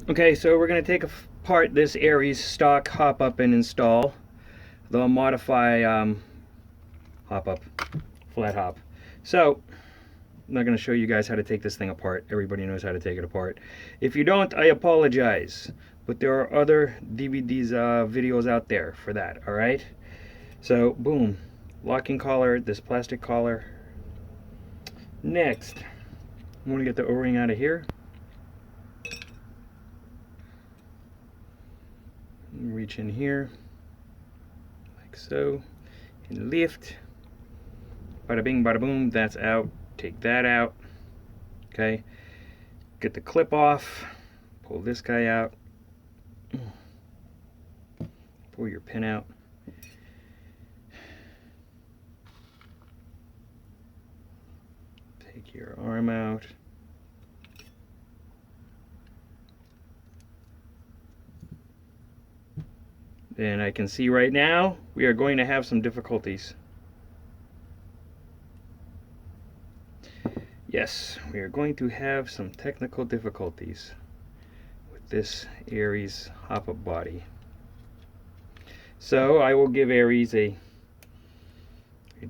Okay, so we're going to take apart this ARES stock hop up and install the modify hop up, flat hop. So I'm not going to show you guys how to take this thing apart. Everybody knows how to take it apart. If you don't, I apologize. But there are other DVDs, videos out there for that, alright? So, boom. Locking collar, this plastic collar. Next, I'm going to get the O-ring out of here. Reach in here, like so, and lift. Bada bing, bada boom, that's out. Take that out. Okay, get the clip off, pull this guy out, pull your pin out. Take your arm out. And I can see right now we are going to have some difficulties. Yes, we are going to have some technical difficulties with this ARES hop-up body. So I will give ARES a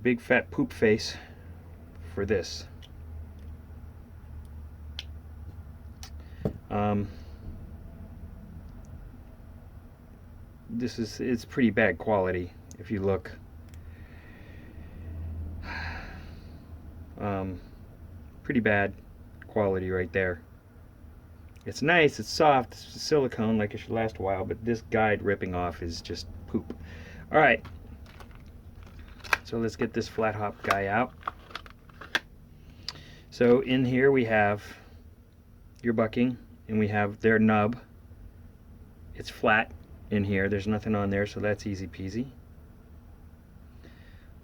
big fat poop face for this. It's pretty bad quality if you look. Pretty bad quality right there. It's nice, it's soft, it's silicone, like it should last a while, but this guide ripping off is just poop. Alright, so let's get this flat hop guy out. So in here we have your bucking, and we have their nub. It's flat in here, there's nothing on there, so that's easy peasy.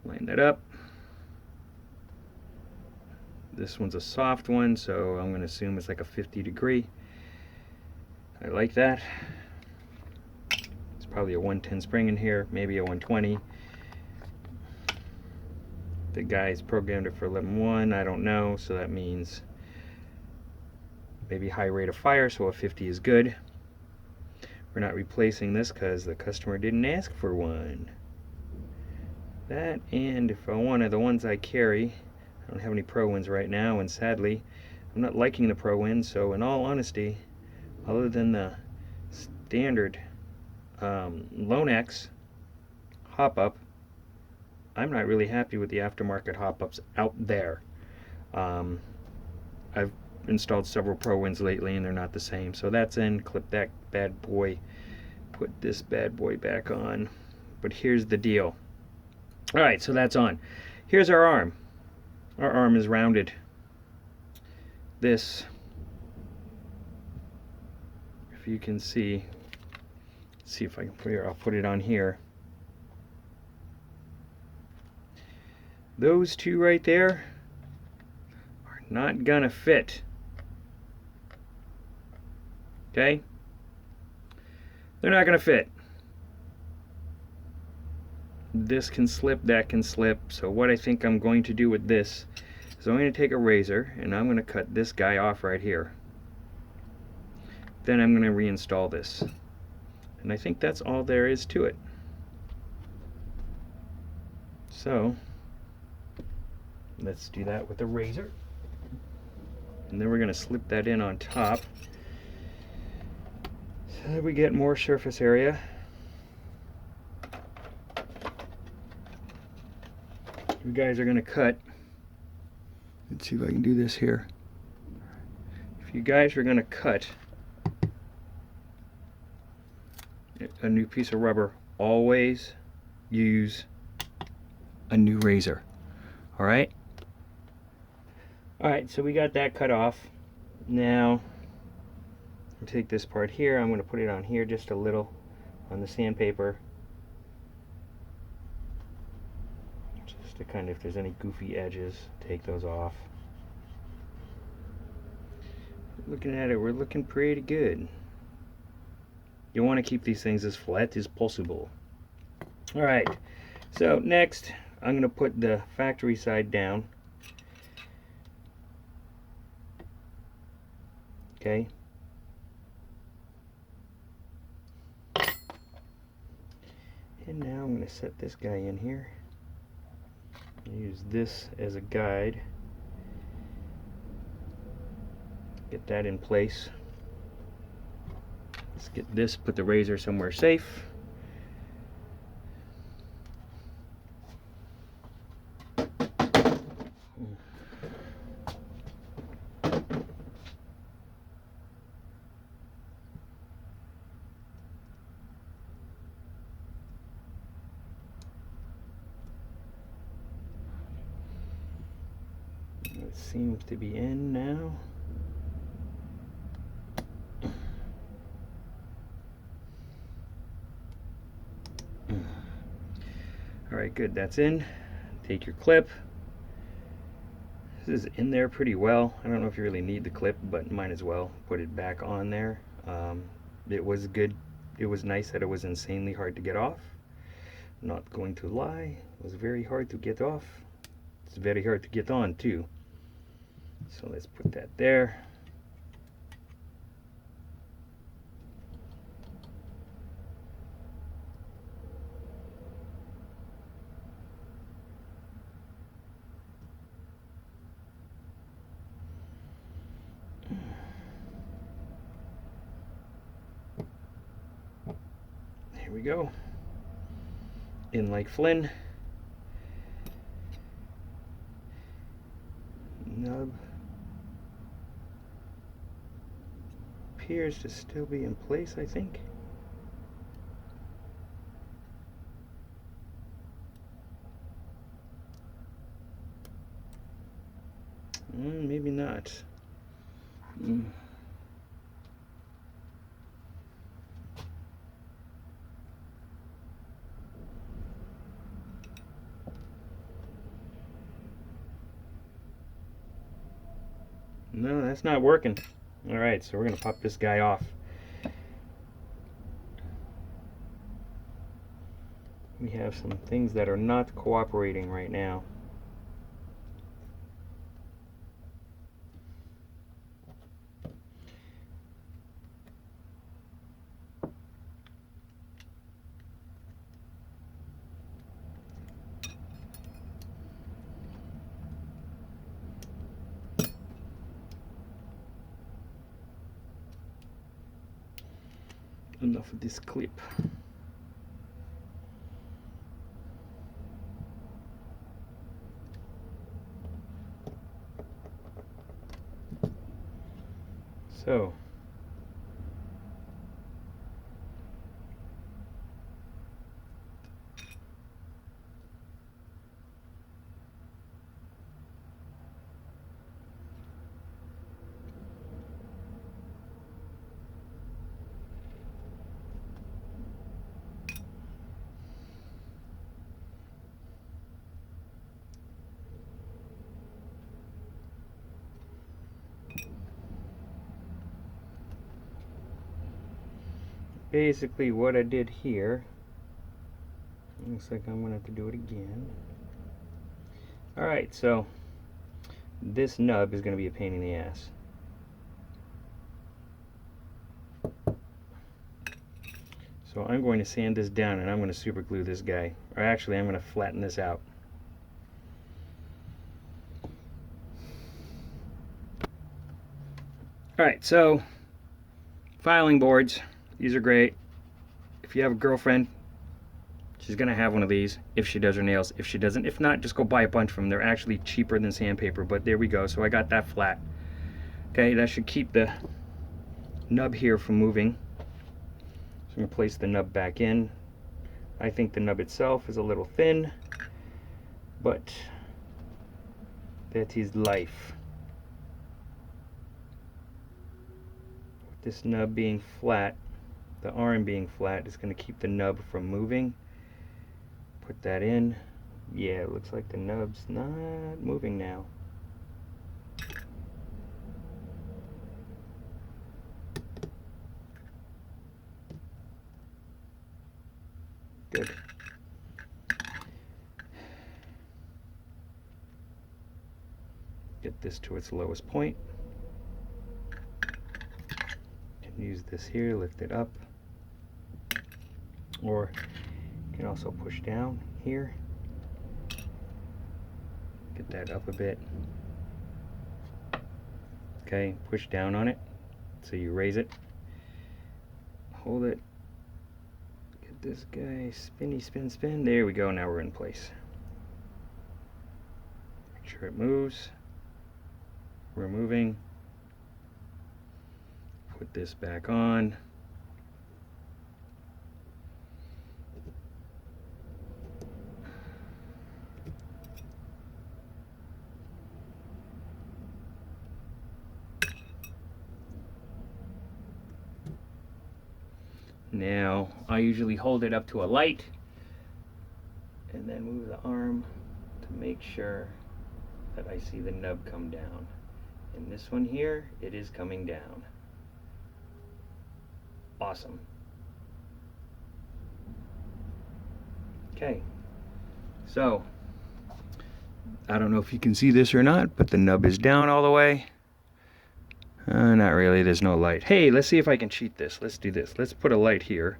Line that up. This one's a soft one, so I'm going to assume it's like a 50-degree. I like that. It's probably a 110 spring in here, maybe a 120. The guy's programmed it for 11.1, I don't know, so that means maybe high rate of fire, so a 50 is good. We're not replacing this because the customer didn't ask for one. That, and if I wanted the ones I carry, I don't have any Pro Winds right now, and sadly I'm not liking the Pro Winds, so in all honesty, other than the standard Lonex hop-up, I'm not really happy with the aftermarket hop-ups out there. I've installed several Pro Winds lately and they're not the same, so that's in. Clip that bad boy, put this bad boy back on. But here's the deal. Alright, so that's on. Here's our arm. Our arm is rounded. This, if you can see, let's see if I can put it, I'll put it on here. Those two right there are not gonna fit. Okay? They're not gonna fit. This can slip, that can slip. So what I think I'm going to do with this is I'm going to take a razor and I'm going to cut this guy off right here. Then I'm going to reinstall this. And I think that's all there is to it. So let's do that with a razor. And then we're going to slip that in on top so that we get more surface area. You guys are going to cut. Let's see if I can do this here. If you guys are going to cut a new piece of rubber, always use a new razor. Alright? Alright, so we got that cut off. Now, I'll take this part here. I'm going to put it on here just a little on the sandpaper. To kind of, if there's any goofy edges, take those off. Looking at it, we're looking pretty good. You want to keep these things as flat as possible. Alright, so next I'm going to put the factory side down. Okay, And now I'm going to set this guy in here. Use this as a guide. Get that in place. Let's get this, put the razor somewhere safe. It seems to be in now. Alright, good, that's in. Take your clip. This is in there pretty well. I don't know if you really need the clip, but might as well put it back on there. It was good. It was nice that it was insanely hard to get off. Not going to lie, it was very hard to get off. It's very hard to get on too. So let's put that there. Here we go. In like Flynn. Nub appears to still be in place, I think. Maybe not. No, that's not working. Alright, so we're going to pop this guy off. We have some things that are not cooperating right now. Enough of this clip. So basically what I did here, looks like I'm gonna have to do it again. Alright, so this nub is gonna be a pain in the ass. So I'm going to sand this down and I'm going to super glue this guy. Or actually I'm going to flatten this out. Alright, so filing boards. These are great. If you have a girlfriend, she's going to have one of these if she does her nails. If she doesn't, if not, just go buy a bunch of them. They're actually cheaper than sandpaper, but there we go. So I got that flat. Okay, that should keep the nub here from moving. So I'm going to place the nub back in. I think the nub itself is a little thin, but that is life. With this nub being flat, the arm being flat is going to keep the nub from moving. Put that in. Yeah, it looks like the nub's not moving now. Good. Get this to its lowest point. Can use this here, lift it up. Or you can also push down here. Get that up a bit. Okay, push down on it. So you raise it. Hold it. Get this guy spinny, spin, spin. There we go. Now we're in place. Make sure it moves. We're moving. Put this back on. Now, I usually hold it up to a light and then move the arm to make sure that I see the nub come down. And this one here, it is coming down. Awesome. Okay, so I don't know if you can see this or not, but the nub is down all the way. Not really, there's no light. Hey, let's see if I can cheat this. Let's do this. Let's put a light here.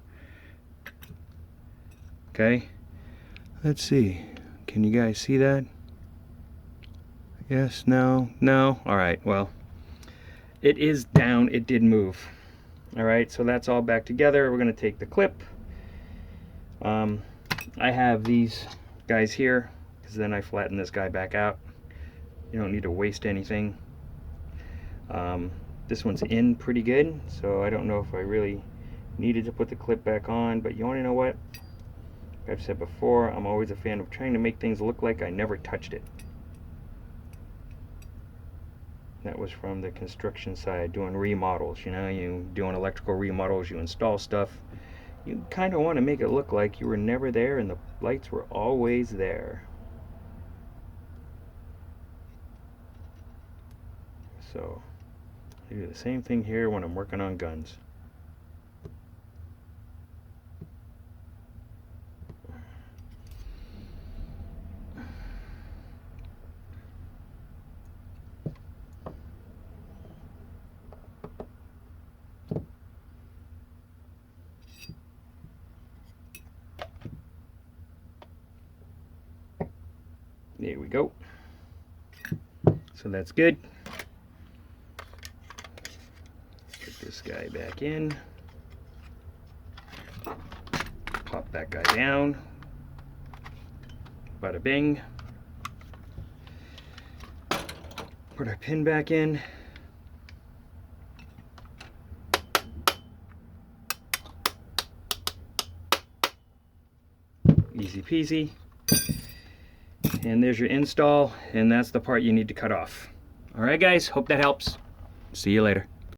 Okay, let's see. Can you guys see that? Yes, no, no. All right, well, it is down. It did move. All right, so that's all back together. We're going to take the clip. I have these guys here because then I flatten this guy back out. You don't need to waste anything. This one's in pretty good, so I don't know if I really needed to put the clip back on, but you want to know what? Like I've said before, I'm always a fan of trying to make things look like I never touched it. That was from the construction side, doing remodels. You know, you doing electrical remodels, you install stuff. You kind of want to make it look like you were never there and the lights were always there. So I do the same thing here when I'm working on guns. There we go. So that's good. Put this guy back in. Pop that guy down. Bada bing. Put our pin back in. Easy peasy. And there's your install, and that's the part you need to cut off. All right, guys, hope that helps. See you later.